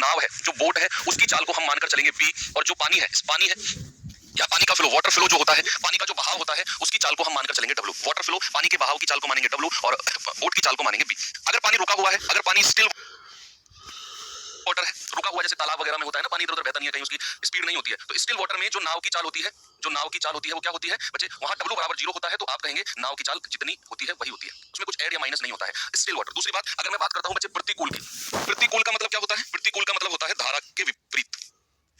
नाव है, जो बोट है, उसकी चाल को हम मानकर चलेंगे b, और जो पानी है या पानी का फ्लो, वाटर फ्लो जो होता है, पानी का जो बहाव होता है, उसकी चाल को हम मानकर चलेंगे w। वाटर फ्लो, पानी के बहाव की चाल को मानेंगे w, और बोट की चाल को मानेंगे b। अगर पानी रुका हुआ है, अगर पानी स्टिल वाटर है, रुका हुआ जैसे तालाब वगैरह में होता है ना, पानी इधर उधर बहता नहीं है, कहीं उसकी स्पीड नहीं होती है, तो स्टिल वाटर में जो नाव की चाल होती है, वो क्या होती है बच्चे, वहां w बराबर 0 होता है, तो आप कहेंगे नाव की चाल जितनी होती है वही होती है, उसमें कुछ ऐड या माइनस नहीं होता है, स्टिल वाटर। दूसरी बात, अगर मैं बात करता हूं बच्चे प्रतिकूल की, प्रतिकूल का मतलब क्या होता है? प्रतिकूल का मतलब होता है धारा के विपरीत,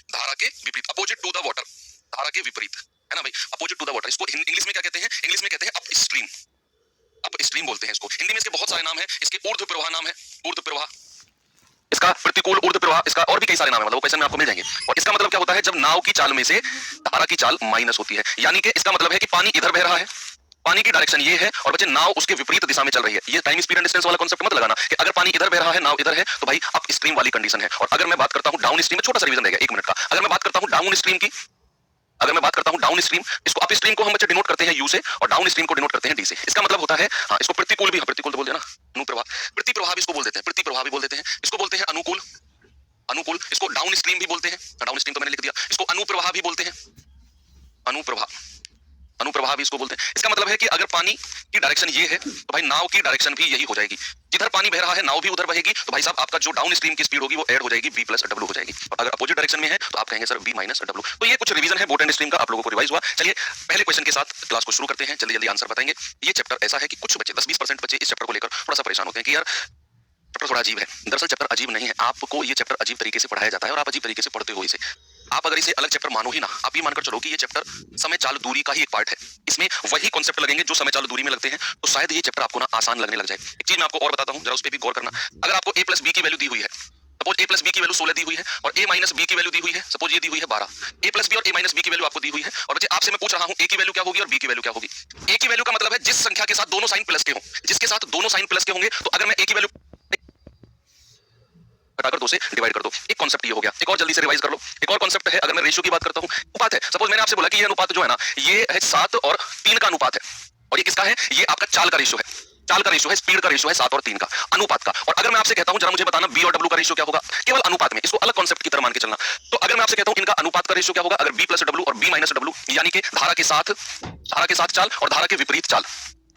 धारा के विपरीत, अपोजिट टू द वाटर, धारा के विपरीत, है ना भाई, अपोजिट टू द वाटर। इसको इंग्लिश में क्या कहते हैं? इंग्लिश में कहते हैं अप स्ट्रीम, अप स्ट्रीम बोलते हैं इसको। हिंदी में इसके बहुत सारे नाम है, इसके ऊर्ध्व प्रवाह नाम है, ऊर्ध्व प्रवाह, इसका प्रतिकूल ऊर्ध्व प्रवाह, इसका और भी कई सारे नाम है, मतलब वो क्वेश्चन में आपको मिल जाएंगे। और इसका मतलब क्या होता है? जब नाव की चाल में से धारा की चाल माइनस होती है, यानी कि इसका मतलब है कि पानी इधर बह रहा है, पानी की डायरेक्शन ये है, और बच्चे नाव उसके विपरीत दिशा में चल रही है। ये टाइम स्पीड एंड डिस्टेंस वाला कांसेप्ट मत लगाना कि अगर पानी इधर बह रहा है, नाव इधर है, तो भाई अप स्ट्रीम वाली कंडीशन है। और अगर मैं बात करता हूं डाउन स्ट्रीम में, छोटा सा रिवीजन रहेगा 1 मिनट का, अगर मैं बात करता हूं डाउन स्ट्रीम की, अगर मैं बात करता हूं डाउन स्ट्रीम, इसको अप स्ट्रीम को हम बच्चे डिनोट करते हैं यू से, और डाउन स्ट्रीम को डिनोट करते हैं डी से। इसका मतलब होता है, हाँ, इसको प्रतिकूल भी, प्रतिकूल तो बोल देना, अनुप्रवाह, प्रतिप्रवाह भी इसको बोल देते हैं, प्रतिप्रवाह भी बोल देते हैं, इसको बोलते हैं अनुकूल, अनुकूल, इसको डाउन स्ट्रीम भी बोलते हैं, डाउन स्ट्रीम तो मैंने लिख दिया, इसको अनुप्रवाह भी बोलते हैं, अनुप्रवाह, अनुप्रवाह भी इसको बोलते हैं। इसका मतलब है कि अगर पानी की डायरेक्शन ये है, तो भाई नाव की डायरेक्शन भी यही हो जाएगी, जिधर पानी बह रहा है नाव भी उधर बहेगी, तो भाई साहब आपका जो डाउन स्ट्रीम की स्पीड होगी वो ऐड हो जाएगी, b प्लस w हो जाएगी। और अगर अपोजिट डायरेक्शन में है तो आप कहेंगे सर b माइनस w। तो ये कुछ रिवीजन है बोट एंड स्ट्रीम का, आप लोगों को रिवाइज हुआ। चलिए पहले क्वेश्चन के साथ क्लास को शुरू करते हैं, जल्दी जल्दी आंसर बताएंगे। ये चैप्टर ऐसा है कि कुछ बच्चे 10-20% बच्चे इस चैप्टर को लेकर थोड़ा सा परेशान होते हैं कि यार चैप्टर थोड़ा अजीब है। दरअसल चैप्टर अजीब नहीं है, आपको ये चैप्टर अजीब तरीके से पढ़ाया जाता है और आप अजीब तरीके से पढ़ते हो इसे। आप अगर इसे अलग चैप्टर मानो ही ना, आप ये मानकर चलो कि ये चैप्टर समय चाल दूरी का ही एक पार्ट है, इसमें वही कॉन्सेप्ट लगेंगे जो समय चाल दूरी में लगते हैं, तो शायद ये चैप्टर आपको ना आसान लगने लग जाए। एक चीज मैं आपको और बताता हूं, जरा उस पर भी गौर करना। अगर आपको a प्लस बी की वैल्यू दी हुई है, सपोज a प्लस बी की वैल्यू 16 दी हुई है, और a माइनस बी की वैल्यू दी हुई है, सपोज ये दी हुई है 12, a प्लस बी और a माइनस बी की वैल्यू आपको दी हुई है, और बच्चे आपसे मैं पूछ रहा हूं a की वैल्यू क्या होगी और b की वैल्यू क्या होगी। a की वैल्यू का मतलब है जिस संख्या के साथ दोनों साइन प्लस के हों, जिसके साथ दोनों साइन प्लस के होंगे, तो अगर मैं a की वैल्यू घटाकर 2 से डिवाइड कर दो। एक कॉन्सेप्ट ये हो गया। एक और जल्दी से रिवाइज कर लो। एक और कॉन्सेप्ट है, अगर मैं रेशियो की बात करता हूं, अनुपात है। सपोज मैंने आपसे बोला कि ये अनुपात जो है ना, ये है 7 और 3 का अनुपात है, और ये किसका है? ये आपका चाल का रेशियो है, चाल का रेशियो है, स्पीड का रेशियो है 7 और 3 का, अनुपात का। और अगर मैं आपसे कहता हूं जरा मुझे बताना b और w का रेशियो क्या होगा, केवल अनुपात में, इसको अलग कॉन्सेप्ट की तरह मान के चलना। तो अगर मैं आपसे कहता हूं इनका अनुपात का रेशियो क्या होगा, अगर b प्लस w और b माइनस w, यानी कि धारा के साथ चाल और धारा के विपरीत चाल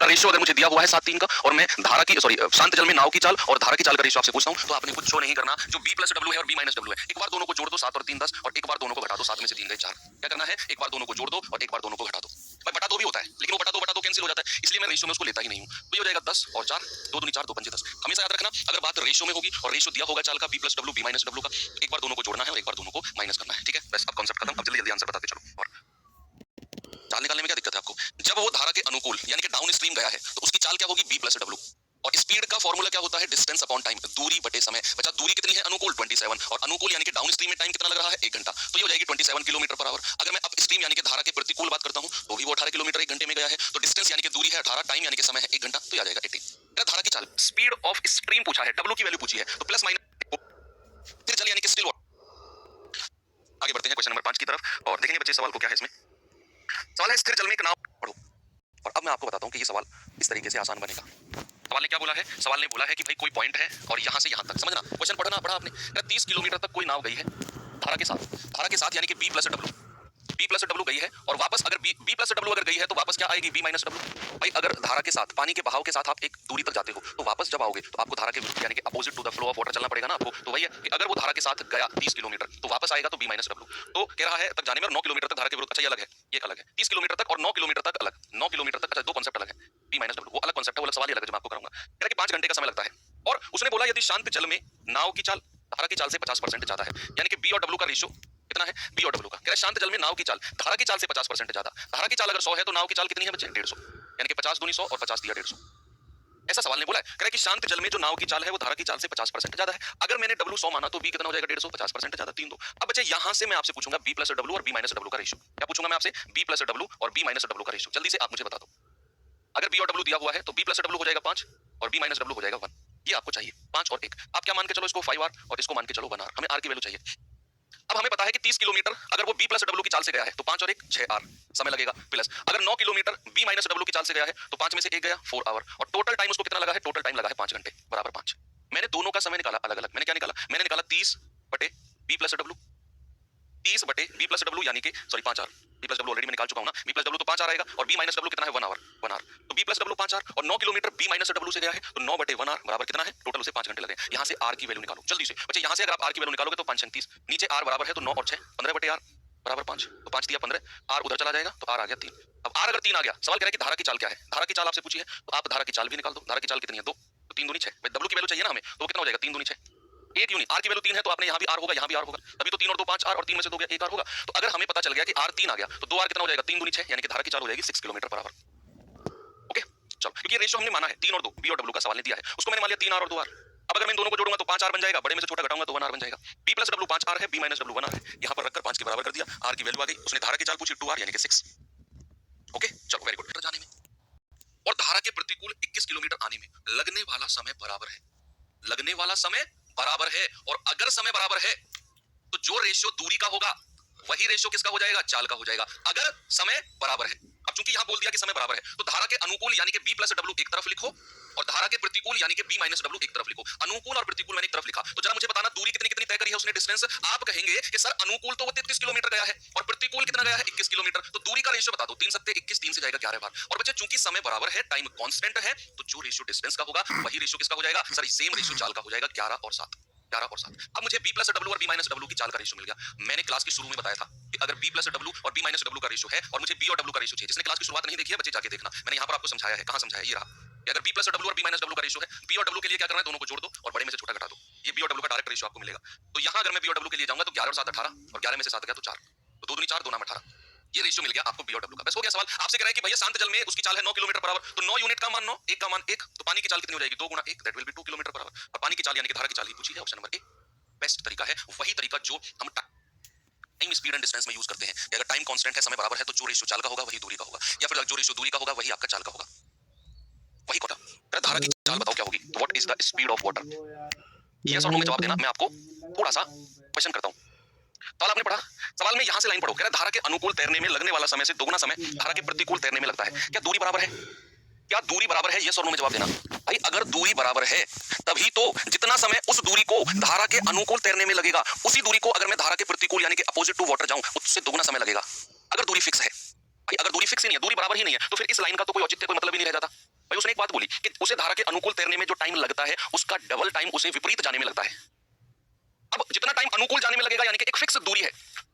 का रेशियो अगर मुझे दिया हुआ है 7-3 का, और मैं धारा की शांत जल में नाव की चाल और धारा की चाल का रेशियो आपसे पूछता हूं, तो आपने कुछ शो नहीं करना। जो b प्लस w है और b माइनस w है, एक बार दोनों को जोड़ दो, 7 और 3 10, और एक बार दोनों को घटा दो, 7 में से 3 गए 4। क्या करना है? एक बार दोनों को जोड़ दो और एक बार दोनों को घटा दो। भाई बटा दो भी होता है, लेकिन वो बटा दो कैंसिल हो जाता है, इसलिए मैं रेशियो में उसको लेता ही नहीं हूं। तो ये हो जाएगा 10 और 4, 2 दूनी 4, 2 पंजे 10। हमेशा याद रखना, अगर बात रेशियो में होगी और रेशियो दिया होगा चाल का b plus w b minus w का, तो एक बार दोनों को जोड़ना है और एक बार दोनों को माइनस करना है। ठीक है, बस अब कॉन्सेप्ट खत्म। अब जल्दी जल्दी आंसर बताते चलो। और चाल निकालने में क्या दिक्कत है आपको? जब वो धारा के अनुकूल यानी कि डाउन स्ट्रीम गया है, तो उसकी चाल क्या होगी? b plus w। और स्पीड का फॉर्मूला क्या होता है? डिस्टेंस अपॉन टाइम, दूरी बटे समय। बचा दूरी कितनी है? अनुकूल 27, और अनुकूल यानी कि डाउन स्ट्रीम में टाइम कितना लग रहा है? 1 घंटा, तो ये हो जाएगी 27 किलोमीटर पर आवर। अगर मैं अप स्ट्रीम यानी कि धारा के प्रतिकूल बात करता हूं, तो भी वो 18 किलोमीटर 1 घंटे में गया है, तो डिस्टेंस यानी कि दूरी है 18, टाइम यानी कि समय है 1 घंटा, तो आ जाएगा 18। धारा की चाल, स्पीड ऑफ स्ट्रीम पूछा है, w की वैल्यू पूछी है, तो प्लस माइनस, फिर चल यानी कि स्टिल वाटर। आगे बढ़ते हैं क्वेश्चन नंबर 5 की तरफ, और देखेंगे बच्चे सवाल को क्या है इसमें। सवाल है स्थिर जल में एक नाव पढ़ो। और अब मैं आपको बताता हूं कि ये सवाल इस तरीके से आसान बनेगा। सवाल ने क्या बोला है? सवाल ने बोला है कि भाई कोई पॉइंट है और यहां से यहां तक, समझना क्वेश्चन पढ़ा आपने, 30 किलोमीटर तक कोई नाव गई है धारा के साथ यानी कि b प्लस w गई है, और वापस अगर b प्लस w अगर गई है तो वापस क्या आएगी? b minus w। भाई अगर धारा के साथ, पानी के बहाव के साथ आप एक दूरी तक जाते हो, तो वापस जब आओगे तो आपको धारा के यानी कि opposite to the flow of water चलना पड़ेगा ना आपको। तो वही है कि अगर वो धारा के साथ गया 30 किलोमीटर, तो वापस आएगा तो b माइनस w। तो कह रहा है तक जाने में 9 किलोमीटर तक धारा के विरुद्ध, अच्छा ये अलग है, ये अलग है, 30 किलोमीटर तक और 9 किलोमीटर तक अलग, 9 किलोमीटर तक, अच्छा दो कॉन्सेप्ट अलग है। b माइनस w वो अलग कॉन्सेप्ट है, वो अलग सवाल ही अलग है जो मैं आपको कराऊंगा। कह रहा है कि 5 घंटे का समय लगता है, और उसने बोला यदि शांत जल में नाव की चाल धारा की चाल से 50% ज्यादा है, यानी कि b और w का रेशियो कितना है? b और w का। कह रहा है शांत जल में नाव की चाल धारा की चाल से 50% ज्यादा, धारा की चाल अगर 100 है तो नाव की चाल कितनी है बच्चे? 150, यानी कि 50 दूनी 100 और 50 दिया 150। ऐसा सवाल ने बोला है। कह रहा है कि शांत जल में जो नाव की चाल है वो धारा की चाल से 50% ज्यादा है। अगर मैंने w 100 माना तो b कितना हो जाएगा? 150, 50% ज्यादा 3 2। अब बच्चे यहां से मैं आपसे पूछूंगा b प्लस w और b माइनस w का रेशियो। क्या पूछूंगा मैं आपसे? b प्लस w और b माइनस w का रेशियो। जल्दी से आप मुझे बता दो। अगर b और w दिया हुआ है तो b प्लस w हो जाएगा 5 और b माइनस w हो जाएगा 1। ये आपको चाहिए 5 और 1। आप क्या मान के चलो? इसको 5r और इसको मान के चलो 1r। हमें r की वैल्यू चाहिए। अब हमें पता है कि 30 किलोमीटर अगर वो b प्लस w की चाल से गया है तो 5 और 1 6r समय लगेगा, प्लस अगर 9 किलोमीटर b माइनस w की चाल से गया है तो 5 में से 1 गया 4 आवर, और टोटल टाइम उसको कितना लगा है? टोटल टाइम लगा है 5 घंटे बराबर 5। मैंने दोनों का समय निकाला अलग अलग। मैंने क्या निकाला? मैंने निकाला 30 बटे बी प्लस डब्ल्यू, 30 बटे बी प्लस डब्ल्यू यानी कि sorry 5 R, B plus W already मैं निकाल चुका हूं ना, बी प्लस डब्ल्यू तो 5 आर आएगा और बी माइनस डब्ल्यू कितना है 1 आवर, 1 आर, तो बी प्लस डब्ल्यू 5 आर और 9 किलोमीटर बी माइनस डब्ल्यू से गया है, तो 9 बटे 1 आर बराबर कितना है, टोटल उसे 5 घंटे लगे। यहां से आर की वैल्यू निकालो जल्दी से बच्चे, यहां से अगर आप आर की वैल्यू निकालोगे तो 5 30, नीचे आर बराबर है तो 9 और 6 15 बटे आर बराबर 5, तो 5 दिया 15, आर उधर चला जाएगा तो आर आ गया 3। अब आर अगर 3 आ गया, सवाल कह रहा है कि धारा की चाल क्या है, धारा की चाल आपसे पूछी है तो आप धारा की चाल भी निकाल दो, धारा की चाल कितनी है 2, तो 3 दूनी 6, भाई डब्ल्यू की वैल्यू चाहिए ना हमें, तो कितना हो जाएगा 3 दूनी 6, 1 यूनिट, आर की वैल्यू 3 है तो आपने यहां भी आर होगा यहां भी आर होगा, तभी तो 3 और 2 5 आर और 3 में से 2 गया 1 आर होगा। तो अगर हमें पता चल गया कि आर 3 आ गया तो 2 आर कितना हो जाएगा 3 दूनी 6, यानी कि धारा की चाल हो जाएगी 6 किलोमीटर पर आवर। ओके चलो, क्योंकि ये रेशियो हमने माना है 3 और 2, बी और डब्ल्यू का सवाल ने दिया है, उसको मैंने मान लिया 3 आर और 2 आर। अब अगर मैं इन दोनों को जोड़ूंगा तो 5 आर बन जाएगा, बड़े में से छोटा घटाऊंगा तो 1 आर बन जाएगा। बी प्लस डब्ल्यू 5 आर है, बी माइनस डब्ल्यू 1 आर है, यहां पर रखकर 5 के बराबर कर दिया, आर की वैल्यू आ गई, उसने धारा की चाल पूछी 2 आर यानी कि 6। ओके चलो वेरी गुड। जाने में और धारा के प्रतिकूल 21 किलोमीटर आने में लगने वाला समय बराबर है, लगने वाला समय बराबर है, और अगर समय बराबर है तो जो रेशियो दूरी का होगा वही रेशियो किसका हो जाएगा, चाल का हो जाएगा, अगर समय बराबर है। अब चूंकि यहां बोल दिया कि समय बराबर है तो धारा के अनुकूल यानी कि बी प्लस डब्ल्यू एक तरफ लिखो और धारा के प्रतिकूल यानी कि बी माइनस डब्ल्यू एक तरफ लिखो। अनुकूल और प्रतिकूल मैंने एक तरफ लिखा, तो जरा मुझे बताना दूरी कितनी कितनी तय करी है उसने, डिस्टेंस। आप कहेंगे कि सर अनुकूल तो वो 33 किलोमीटर गया है और प्रतिकूल कितना गया है 21 किलोमीटर, तो दूरी का रेशियो बता दो, 3 सत्ते 21, 3 से जाएगा 11 बार। और बच्चे चूंकि समय बराबर है, टाइम कांस्टेंट है, तो जो रेशियो डिस्टेंस का होगा वही रेशियो किसका हो जाएगा, सर सेम रेशियो चाल का हो जाएगा, 11 और 7, 11 और 7। अब मुझे बी प्लस डब्ल्यू और बी माइनस डब्ल्यू की चाल का रेशियो मिल गया। मैंने क्लास के शुरू में बताया था कि अगर बी प्लस डब्ल्यू और बी माइनस डब्ल्यू का रेशियो है और मुझे बी और डब्ल्यू का रेशियो चाहिए, जिसने क्लास की शुरुआत नहीं देखी है बच्चे जाके देखना, मैंने यहाँ पर आपको समझाया है, कहाँ समझाया, ये रहा कि अगर बी प्लस डब्ल्यू और बी माइनस डब्ल्यू का रेशियो है, बी और डब्ल्यू के लिए क्या करना है, दोनों को जोड़ दो और बड़े में से छोटा घटा दो, ये बी और डब्ल्यू का डायरेक्ट रेशियो आपको मिलेगा। तो यहाँ अगर मैं बी और डब्ल्यू के लिए जाऊंगा तो 11 और 7 18 और 11 में से 7 गया तो 4, तो 2 दूनी 4 2 नाम 18, ये रेशियो मिल गया आपको बी और डब्ल्यू का। बस हो गया सवाल। आपसे कह रहा है कि भैया शांत जल में उसकी चाल है 9 किलोमीटर पर आवर, तो 9 यूनिट का मान 9, 1 का मान 1, तो पानी की चाल कितनी हो जाएगी 2 गुना 1, that will be 2 kilometre per hour. और पानी की चाल यानी कि धारा की चाल ही पूछी है, ऑप्शन नंबर ए बेस्ट तरीका है, वही तरीका जो हम टाइम स्पीड एंड डिस्टेंस में यूज करते हैं। अगर टाइम कांस्टेंट है, समय बराबर है, तो जो रेशियो चाल का होगा वही दूरी का होगा, या फिर जो रेशियो दूरी का होगा वही आपका चाल का होगा, वही कोटा। धारा की चाल बताओ क्या होगी, तो what is the speed of water, yes और नो में जवाब देना। मैं आपको थोड़ा सा क्वेश्चन करता हूं। सवाल आपने पढ़ा, सवाल में यहां से लाइन पढ़ो, कह रहा है धारा के अनुकूल तैरने में लगने वाला समय से दोगुना समय धारा के प्रतिकूल तैरने में लगता है। क्या दूरी बराबर है, क्या दूरी बराबर है, यस और नो में जवाब देना। भाई अगर दूरी बराबर है तभी तो जितना समय उस दूरी को धारा के अनुकूल तैरने में लगेगा, उसी दूरी को अगर मैं धारा के प्रतिकूल यानी कि अपोजिट टू वाटर जाऊं उससे दोगुना समय लगेगा। अगर दूरी फिक्स है, भाई अगर दूरी फिक्स ही नहीं है, दूरी बराबर ही नहीं है, तो फिर इस लाइन का तो कोई औचित्य कोई मतलब ही नहीं रह जाता। भाई उसने एक बात बोली कि उसे धारा के अनुकूल तैरने में जो टाइम लगता है उसका डबल टाइम उसे विपरीत जाने में लगता है। अब जितना टाइम अनुकूल जाने में लगेगा यानी कि एक फिक्स दूरी है,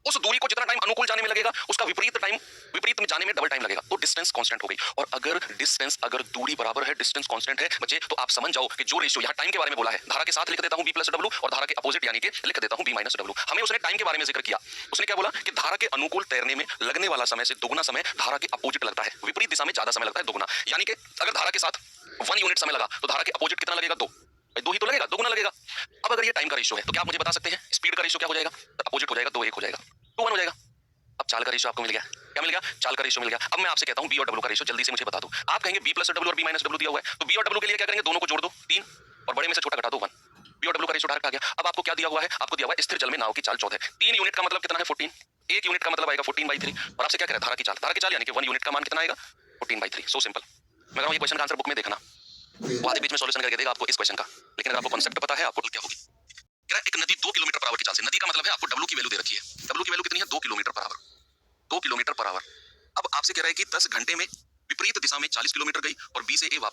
उस दूरी को जितना टाइम अनुकूल जाने में लगेगा उसका विपरीत में जाने में डबल टाइम लगेगा, तो डिस्टेंस कांस्टेंट हो गई। और अगर दूरी बराबर है, डिस्टेंस कांस्टेंट है बच्चे, तो आप समझ जाओ कि जो रेशियो यहाँ टाइम के बारे में बोला है, धारा के साथ लिख देता हूं बी प्लस डब्ल्यू और धारा के अपोजिट यानी कि लिख देता हूं बी माइनस डब्ल्यू। हमें उसने टाइम के बारे में जिक्र किया, उसने क्या बोला कि धारा के अनुकूल तैरने में लगने वाला समय से दोगुना समय धारा के अपोजिट लगता है, विपरीत दिशा में ज्यादा समय लगता है दोगुना। यानी कि अगर धारा के साथ 1 यूनिट समय लगा तो धारा के अपोजिट कितना लगेगा 2, दो ही तो लगेगा, दोगुना लगेगा। अब अगर ये टाइम का रेशियो है तो क्या आप मुझे बता सकते हैं स्पीड का रेशियो क्या हो जाएगा, अपोजिट हो जाएगा 2 1 हो जाएगा, 2 1 हो जाएगा। अब चाल का रेशियो आपको मिल गया, क्या मिल गया, चाल का रेशियो मिल गया। अब मैं आपसे कहता हूं बी और डब्ल्यू का रेशियो जल्दी से मुझे बता दो। आप कहेंगे बी प्लस डब्ल्यू और बी माइनस डब्ल्यू दिया हुआ है, तो बी और डब्ल्यू के लिए क्या करेंगे, दोनों को जोड़ दो 3 और बड़े में से छोटा घटा दो 1, बी और डब्ल्यू का रेशियो डायरेक्ट आ गया। अब आपको क्या दिया हुआ है, आपको दिया हुआ है स्थिर जल में नाव की चाल 14, 3 यूनिट का मतलब कितना है 14, 1 यूनिट का मतलब आएगा 14/3, और आपसे क्या कह रहा है धारा की चाल यानी कि 1 यूनिट का मान कितना आएगा 14/3। So simple. मैं कह रहा हूं ये क्वेश्चन का आंसर बुक में देखना, वो आधे बीच में सॉल्यूशन करके देगा आपको इस क्वेश्चन का, लेकिन अगर आपको कांसेप्ट पता है आपको क्या होगी। कह रहा है एक नदी 2 किलोमीटर पर आवर की चाल से, नदी का मतलब है आपको डब्ल्यू की वैल्यू दे रखी है, डब्ल्यू की वैल्यू कितनी है 2 kilometre per hour, 2 kilometre per hour. अब आपसे कह रहा है कि 10 घंटे में विपरीत दिशा में 40 किलोमीटर गई और बी से ए वापस